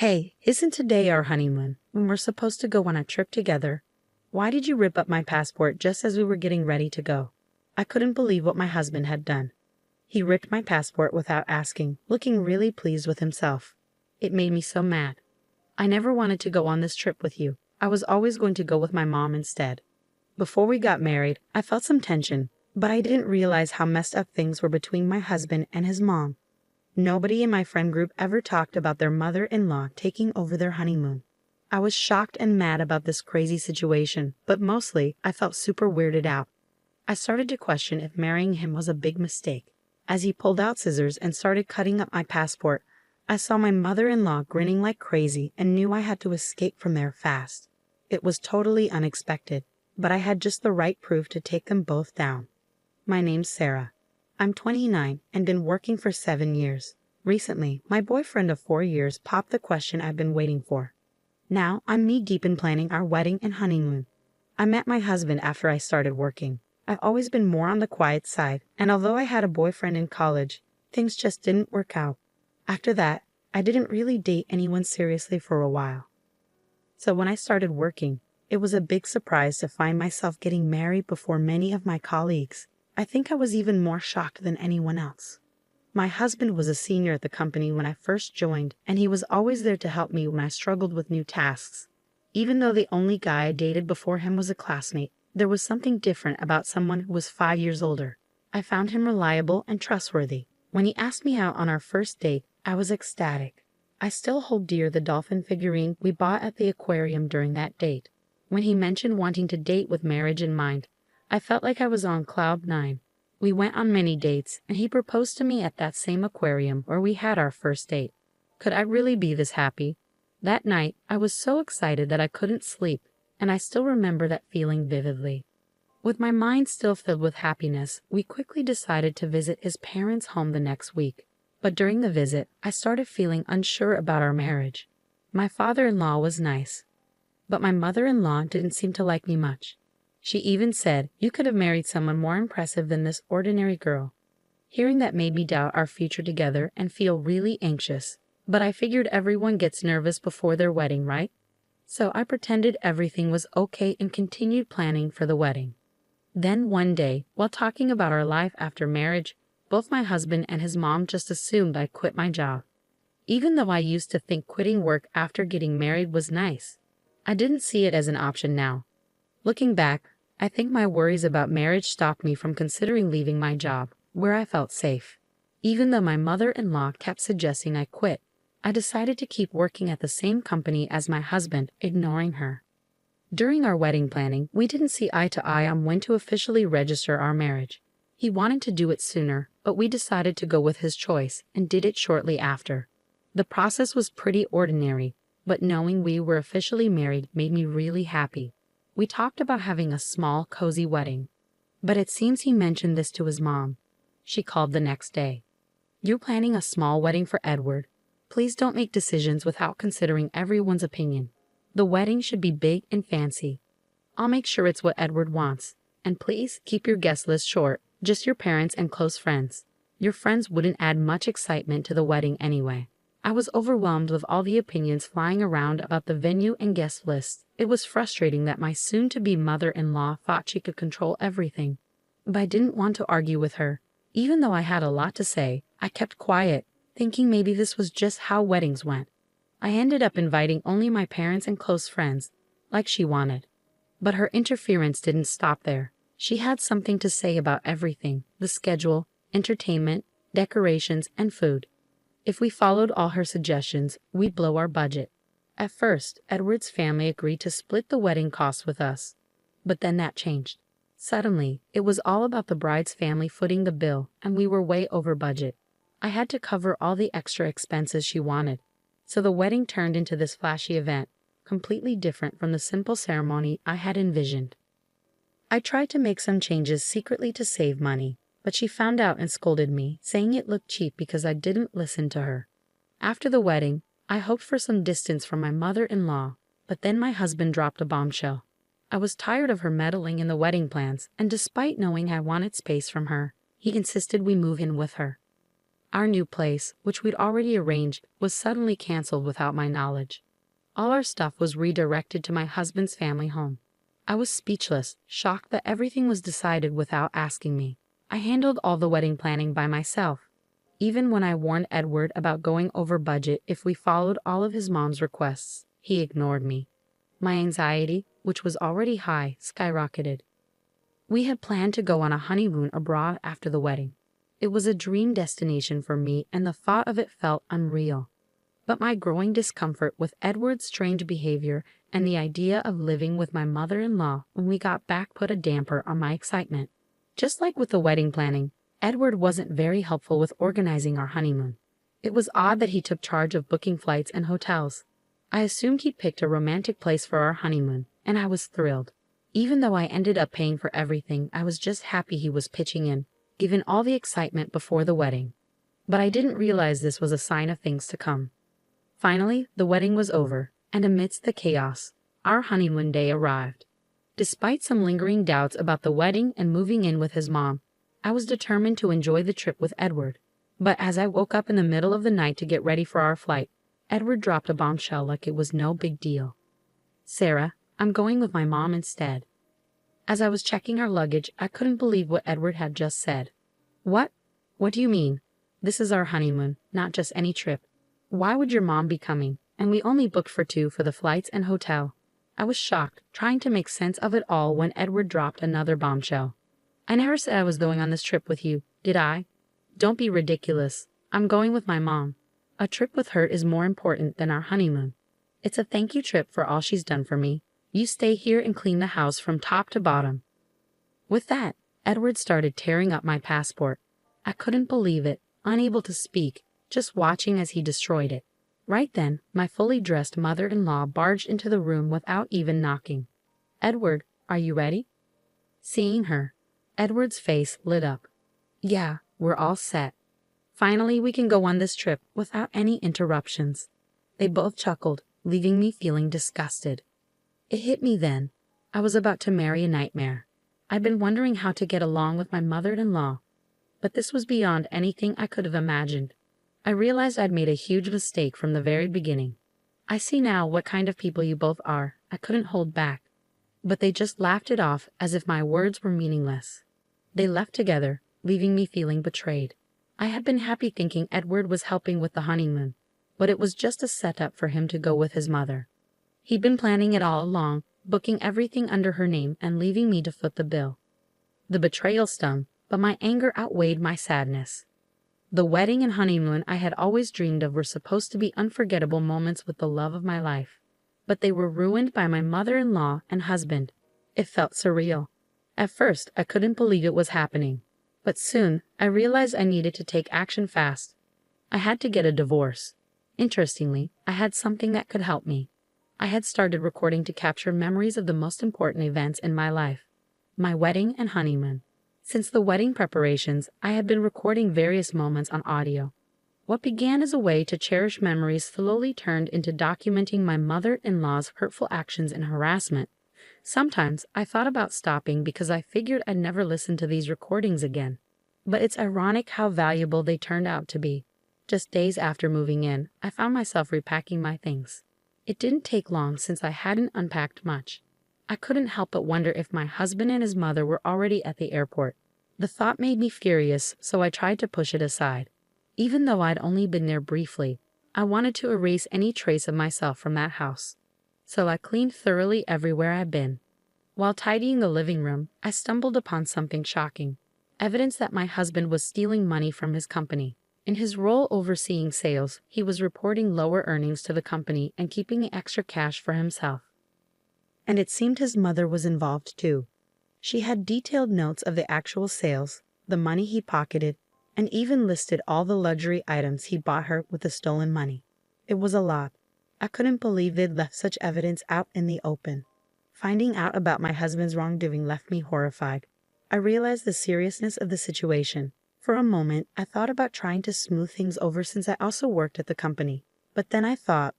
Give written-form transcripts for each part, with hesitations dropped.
Hey, isn't today our honeymoon when we're supposed to go on a trip together? Why did you rip up my passport just as we were getting ready to go? I couldn't believe what my husband had done. He ripped my passport without asking, looking really pleased with himself. It made me so mad. I never wanted to go on this trip with you. I was always going to go with my mom instead. Before we got married, I felt some tension, but I didn't realize how messed up things were between my husband and his mom. Nobody in my friend group ever talked about their mother-in-law taking over their honeymoon. I was shocked and mad about this crazy situation, but mostly I felt super weirded out. I started to question if marrying him was a big mistake. As he pulled out scissors and started cutting up my passport, I saw my mother-in-law grinning like crazy and knew I had to escape from there fast. It was totally unexpected, but I had just the right proof to take them both down. My name's Sarah. I'm 29 and been working for 7 years. Recently, my boyfriend of 4 years popped the question I've been waiting for. Now, I'm knee-deep in planning our wedding and honeymoon. I met my husband after I started working. I've always been more on the quiet side, and although I had a boyfriend in college, things just didn't work out. After that, I didn't really date anyone seriously for a while. So when I started working, it was a big surprise to find myself getting married before many of my colleagues. I think I was even more shocked than anyone else. My husband was a senior at the company when I first joined, and he was always there to help me when I struggled with new tasks. Even though the only guy I dated before him was a classmate, there was something different about someone who was 5 years older. I found him reliable and trustworthy. When he asked me out on our first date, I was ecstatic. I still hold dear the dolphin figurine we bought at the aquarium during that date. When he mentioned wanting to date with marriage in mind, I felt like I was on cloud 9. We went on many dates, and he proposed to me at that same aquarium where we had our first date. Could I really be this happy? That night, I was so excited that I couldn't sleep, and I still remember that feeling vividly. With my mind still filled with happiness, we quickly decided to visit his parents' home the next week. But during the visit, I started feeling unsure about our marriage. My father-in-law was nice, but my mother-in-law didn't seem to like me much. She even said, "You could have married someone more impressive than this ordinary girl." Hearing that made me doubt our future together and feel really anxious. But I figured everyone gets nervous before their wedding, right? So I pretended everything was okay and continued planning for the wedding. Then one day, while talking about our life after marriage, both my husband and his mom just assumed I'd quit my job. Even though I used to think quitting work after getting married was nice, I didn't see it as an option now. Looking back, I think my worries about marriage stopped me from considering leaving my job, where I felt safe. Even though my mother-in-law kept suggesting I quit, I decided to keep working at the same company as my husband, ignoring her. During our wedding planning, we didn't see eye to eye on when to officially register our marriage. He wanted to do it sooner, but we decided to go with his choice and did it shortly after. The process was pretty ordinary, but knowing we were officially married made me really happy. We talked about having a small, cozy wedding, but it seems he mentioned this to his mom. She called the next day. "You're planning a small wedding for Edward. Please don't make decisions without considering everyone's opinion. The wedding should be big and fancy. I'll make sure it's what Edward wants. And please keep your guest list short, just your parents and close friends. Your friends wouldn't add much excitement to the wedding anyway." I was overwhelmed with all the opinions flying around about the venue and guest list. It was frustrating that my soon-to-be mother-in-law thought she could control everything. But I didn't want to argue with her. Even though I had a lot to say, I kept quiet, thinking maybe this was just how weddings went. I ended up inviting only my parents and close friends, like she wanted. But her interference didn't stop there. She had something to say about everything: the schedule, entertainment, decorations, and food. If we followed all her suggestions, we'd blow our budget. At first, Edward's family agreed to split the wedding costs with us. But then that changed. Suddenly, it was all about the bride's family footing the bill, and we were way over budget. I had to cover all the extra expenses she wanted. So the wedding turned into this flashy event, completely different from the simple ceremony I had envisioned. I tried to make some changes secretly to save money, but she found out and scolded me, saying it looked cheap because I didn't listen to her. After the wedding, I hoped for some distance from my mother-in-law, but then my husband dropped a bombshell. I was tired of her meddling in the wedding plans, and despite knowing I wanted space from her, he insisted we move in with her. Our new place, which we'd already arranged, was suddenly canceled without my knowledge. All our stuff was redirected to my husband's family home. I was speechless, shocked that everything was decided without asking me. I handled all the wedding planning by myself. Even when I warned Edward about going over budget if we followed all of his mom's requests, he ignored me. My anxiety, which was already high, skyrocketed. We had planned to go on a honeymoon abroad after the wedding. It was a dream destination for me, and the thought of it felt unreal. But my growing discomfort with Edward's strange behavior and the idea of living with my mother-in-law when we got back put a damper on my excitement. Just like with the wedding planning, Edward wasn't very helpful with organizing our honeymoon. It was odd that he took charge of booking flights and hotels. I assumed he'd picked a romantic place for our honeymoon, and I was thrilled. Even though I ended up paying for everything, I was just happy he was pitching in, given all the excitement before the wedding. But I didn't realize this was a sign of things to come. Finally, the wedding was over, and amidst the chaos, our honeymoon day arrived. Despite some lingering doubts about the wedding and moving in with his mom, I was determined to enjoy the trip with Edward. But as I woke up in the middle of the night to get ready for our flight, Edward dropped a bombshell like it was no big deal. "Sarah, I'm going with my mom instead." As I was checking our luggage, I couldn't believe what Edward had just said. "What? What do you mean? This is our honeymoon, not just any trip. Why would your mom be coming? And we only booked for two for the flights and hotel." I was shocked, trying to make sense of it all when Edward dropped another bombshell. "I never said I was going on this trip with you, did I? Don't be ridiculous. I'm going with my mom. A trip with her is more important than our honeymoon. It's a thank you trip for all she's done for me. You stay here and clean the house from top to bottom." With that, Edward started tearing up my passport. I couldn't believe it, unable to speak, just watching as he destroyed it. Right then, my fully dressed mother-in-law barged into the room without even knocking. "Edward, are you ready?" Seeing her, Edward's face lit up. "Yeah, we're all set. Finally, we can go on this trip without any interruptions." They both chuckled, leaving me feeling disgusted. It hit me then. I was about to marry a nightmare. I'd been wondering how to get along with my mother-in-law, but this was beyond anything I could have imagined. I realized I'd made a huge mistake from the very beginning. "I see now what kind of people you both are." I couldn't hold back. But they just laughed it off as if my words were meaningless. They left together, leaving me feeling betrayed. I had been happy thinking Edward was helping with the honeymoon, but it was just a setup for him to go with his mother. He'd been planning it all along, booking everything under her name and leaving me to foot the bill. The betrayal stung, but my anger outweighed my sadness. The wedding and honeymoon I had always dreamed of were supposed to be unforgettable moments with the love of my life, but they were ruined by my mother-in-law and husband. It felt surreal. At first, I couldn't believe it was happening, but soon I realized I needed to take action fast. I had to get a divorce. Interestingly, I had something that could help me. I had started recording to capture memories of the most important events in my life, my wedding and honeymoon. Since the wedding preparations, I had been recording various moments on audio. What began as a way to cherish memories slowly turned into documenting my mother-in-law's hurtful actions and harassment. Sometimes I thought about stopping because I figured I'd never listen to these recordings again. But it's ironic how valuable they turned out to be. Just days after moving in, I found myself repacking my things. It didn't take long since I hadn't unpacked much. I couldn't help but wonder if my husband and his mother were already at the airport. The thought made me furious, so I tried to push it aside. Even though I'd only been there briefly, I wanted to erase any trace of myself from that house. So I cleaned thoroughly everywhere I'd been. While tidying the living room, I stumbled upon something shocking. Evidence that my husband was stealing money from his company. In his role overseeing sales, he was reporting lower earnings to the company and keeping extra cash for himself. And it seemed his mother was involved too. She had detailed notes of the actual sales, the money he pocketed, and even listed all the luxury items he bought her with the stolen money. It was a lot. I couldn't believe they'd left such evidence out in the open. Finding out about my husband's wrongdoing left me horrified. I realized the seriousness of the situation. For a moment, I thought about trying to smooth things over since I also worked at the company. But then I thought,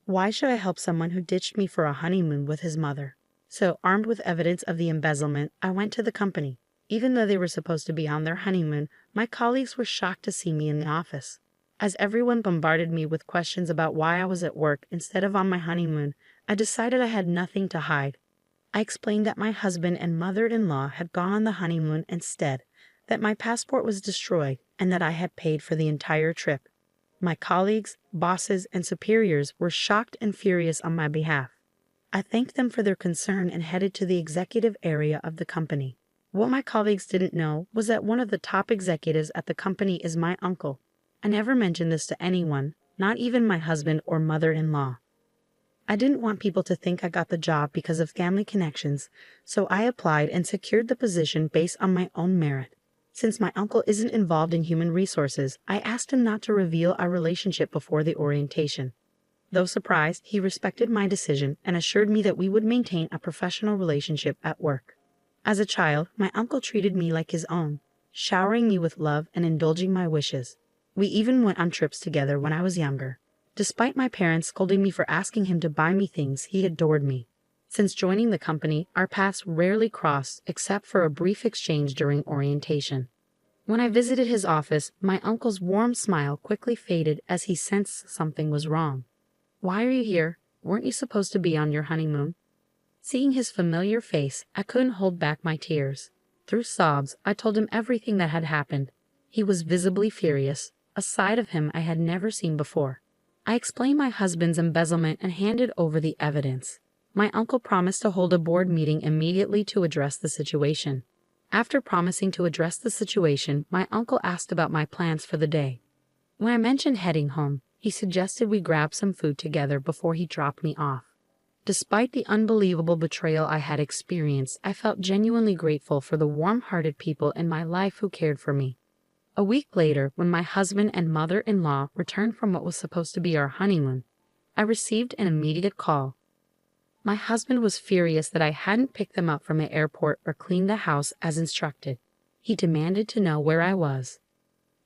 why should I help someone who ditched me for a honeymoon with his mother? So, armed with evidence of the embezzlement, I went to the company. Even though they were supposed to be on their honeymoon, my colleagues were shocked to see me in the office. As everyone bombarded me with questions about why I was at work instead of on my honeymoon, I decided I had nothing to hide. I explained that my husband and mother-in-law had gone on the honeymoon instead, that my passport was destroyed, and that I had paid for the entire trip. My colleagues, bosses, and superiors were shocked and furious on my behalf. I thanked them for their concern and headed to the executive area of the company. What my colleagues didn't know was that one of the top executives at the company is my uncle. I never mentioned this to anyone, not even my husband or mother-in-law. I didn't want people to think I got the job because of family connections, so I applied and secured the position based on my own merit. Since my uncle isn't involved in human resources, I asked him not to reveal our relationship before the orientation. Though surprised, he respected my decision and assured me that we would maintain a professional relationship at work. As a child, my uncle treated me like his own, showering me with love and indulging my wishes. We even went on trips together when I was younger. Despite my parents scolding me for asking him to buy me things, he adored me. Since joining the company, our paths rarely crossed except for a brief exchange during orientation. When I visited his office, my uncle's warm smile quickly faded as he sensed something was wrong. "Why are you here? Weren't you supposed to be on your honeymoon?" Seeing his familiar face, I couldn't hold back my tears. Through sobs, I told him everything that had happened. He was visibly furious, a side of him I had never seen before. I explained my husband's embezzlement and handed over the evidence. My uncle promised to hold a board meeting immediately to address the situation. After promising to address the situation, my uncle asked about my plans for the day. When I mentioned heading home, he suggested we grab some food together before he dropped me off. Despite the unbelievable betrayal I had experienced, I felt genuinely grateful for the warm-hearted people in my life who cared for me. A week later, when my husband and mother-in-law returned from what was supposed to be our honeymoon, I received an immediate call. My husband was furious that I hadn't picked them up from the airport or cleaned the house as instructed. He demanded to know where I was.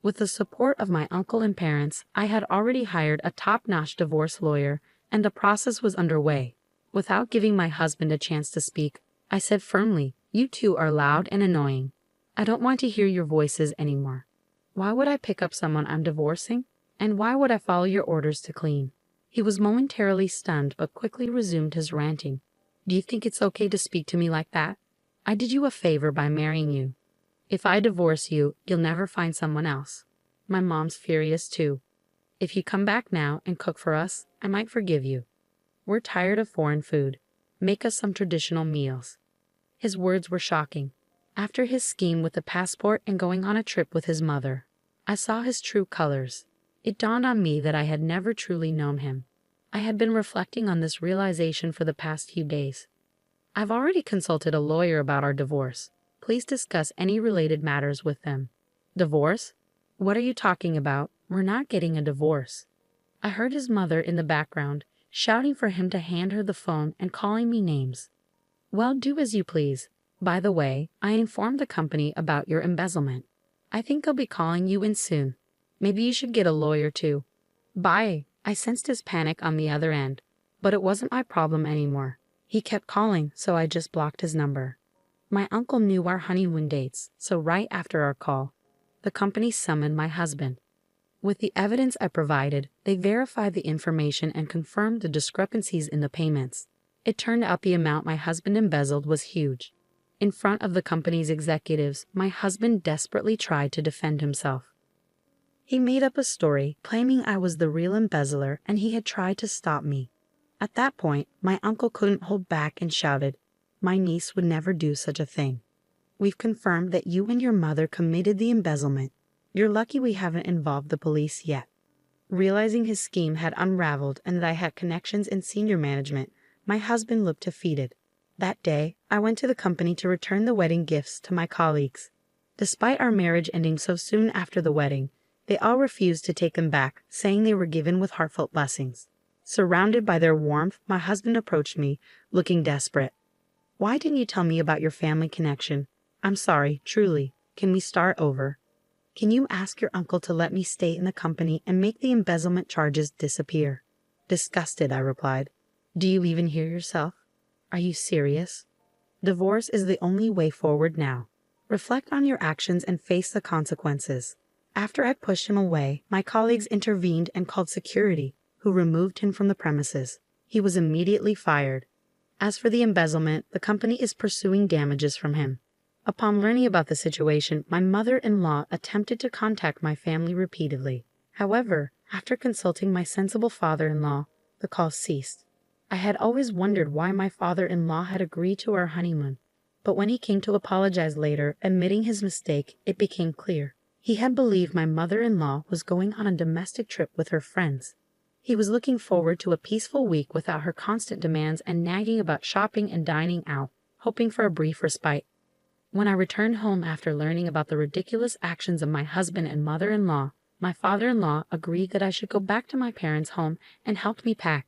With the support of my uncle and parents, I had already hired a top-notch divorce lawyer, and the process was underway. Without giving my husband a chance to speak, I said firmly, "You two are loud and annoying. I don't want to hear your voices anymore. Why would I pick up someone I'm divorcing? And why would I follow your orders to clean?" He was momentarily stunned but quickly resumed his ranting. "Do you think it's okay to speak to me like that? I did you a favor by marrying you. If I divorce you, you'll never find someone else. My mom's furious too. If you come back now and cook for us, I might forgive you. We're tired of foreign food. Make us some traditional meals." His words were shocking. After his scheme with the passport and going on a trip with his mother, I saw his true colors. It dawned on me that I had never truly known him. I had been reflecting on this realization for the past few days. "I've already consulted a lawyer about our divorce. Please discuss any related matters with them." "Divorce? What are you talking about? We're not getting a divorce." I heard his mother in the background, shouting for him to hand her the phone and calling me names. "Well, do as you please. By the way, I informed the company about your embezzlement. I think I'll be calling you in soon. Maybe you should get a lawyer too. Bye." I sensed his panic on the other end, but it wasn't my problem anymore. He kept calling, so I just blocked his number. My uncle knew our honeymoon dates, so right after our call, the company summoned my husband. With the evidence I provided, they verified the information and confirmed the discrepancies in the payments. It turned out the amount my husband embezzled was huge. In front of the company's executives, my husband desperately tried to defend himself. He made up a story, claiming I was the real embezzler and he had tried to stop me. At that point, my uncle couldn't hold back and shouted, "My niece would never do such a thing. We've confirmed that you and your mother committed the embezzlement. You're lucky we haven't involved the police yet." Realizing his scheme had unraveled and that I had connections in senior management, my husband looked defeated. That day, I went to the company to return the wedding gifts to my colleagues. Despite our marriage ending so soon after the wedding, they all refused to take them back, saying they were given with heartfelt blessings. Surrounded by their warmth, my husband approached me, looking desperate. "Why didn't you tell me about your family connection? I'm sorry, truly. Can we start over? Can you ask your uncle to let me stay in the company and make the embezzlement charges disappear?" Disgusted, I replied. "Do you even hear yourself? Are you serious? Divorce is the only way forward now. Reflect on your actions and face the consequences. After I pushed him away, my colleagues intervened and called security, who removed him from the premises. He was immediately fired. As for the embezzlement, the company is pursuing damages from him. Upon learning about the situation, my mother-in-law attempted to contact my family repeatedly. However, after consulting my sensible father-in-law, the calls ceased. I had always wondered why my father-in-law had agreed to our honeymoon, but when he came to apologize later, admitting his mistake, it became clear. He had believed my mother-in-law was going on a domestic trip with her friends. He was looking forward to a peaceful week without her constant demands and nagging about shopping and dining out, hoping for a brief respite. When I returned home after learning about the ridiculous actions of my husband and mother-in-law, my father-in-law agreed that I should go back to my parents' home and helped me pack.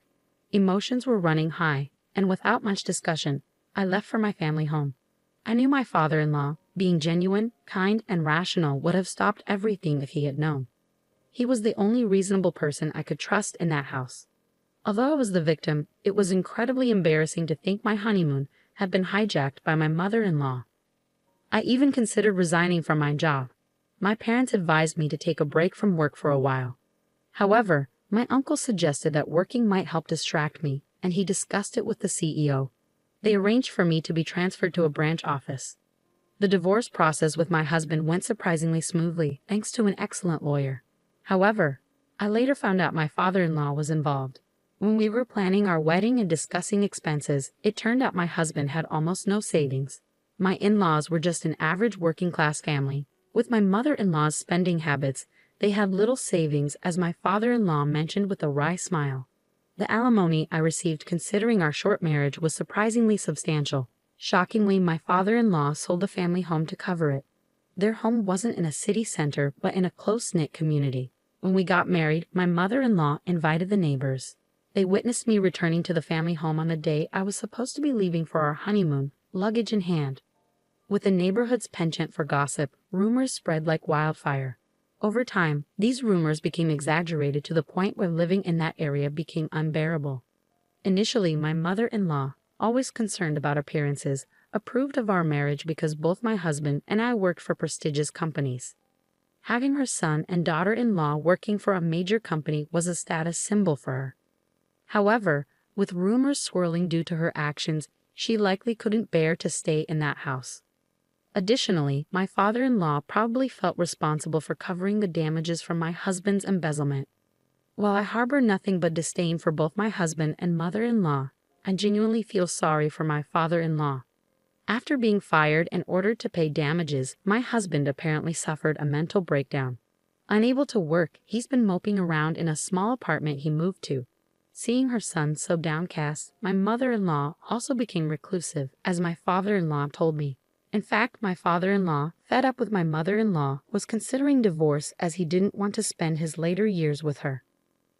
Emotions were running high, and without much discussion, I left for my family home. I knew my father-in-law, being genuine, kind, and rational, would have stopped everything if he had known. He was the only reasonable person I could trust in that house. Although I was the victim, it was incredibly embarrassing to think my honeymoon had been hijacked by my mother-in-law. I even considered resigning from my job. My parents advised me to take a break from work for a while. However, my uncle suggested that working might help distract me, and he discussed it with the CEO. They arranged for me to be transferred to a branch office. The divorce process with my husband went surprisingly smoothly, thanks to an excellent lawyer. However, I later found out my father-in-law was involved. When we were planning our wedding and discussing expenses, it turned out my husband had almost no savings. My in-laws were just an average working-class family. With my mother-in-law's spending habits, they had little savings, as my father-in-law mentioned with a wry smile. The alimony I received considering our short marriage was surprisingly substantial. Shockingly, my father-in-law sold the family home to cover it. Their home wasn't in a city center, but in a close-knit community. When we got married, my mother-in-law invited the neighbors. They witnessed me returning to the family home on the day I was supposed to be leaving for our honeymoon, luggage in hand. With the neighborhood's penchant for gossip, rumors spread like wildfire. Over time, these rumors became exaggerated to the point where living in that area became unbearable. Initially, my mother-in-law, always concerned about appearances, approved of our marriage because both my husband and I worked for prestigious companies. Having her son and daughter-in-law working for a major company was a status symbol for her. However, with rumors swirling due to her actions, she likely couldn't bear to stay in that house. Additionally, my father-in-law probably felt responsible for covering the damages from my husband's embezzlement. While I harbor nothing but disdain for both my husband and mother-in-law, I genuinely feel sorry for my father-in-law. After being fired and ordered to pay damages, my husband apparently suffered a mental breakdown. Unable to work, he's been moping around in a small apartment he moved to. Seeing her son so downcast, my mother-in-law also became reclusive, as my father-in-law told me. In fact, my father-in-law, fed up with my mother-in-law, was considering divorce as he didn't want to spend his later years with her.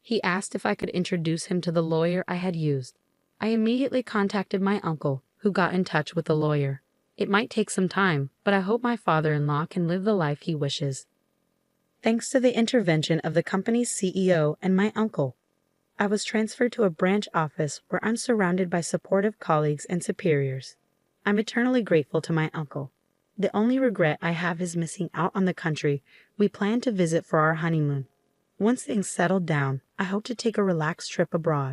He asked if I could introduce him to the lawyer I had used. I immediately contacted my uncle, who got in touch with the lawyer. It might take some time, but I hope my father-in-law can live the life he wishes. Thanks to the intervention of the company's CEO and my uncle, I was transferred to a branch office where I'm surrounded by supportive colleagues and superiors. I'm eternally grateful to my uncle. The only regret I have is missing out on the country we plan to visit for our honeymoon. Once things settle down, I hope to take a relaxed trip abroad.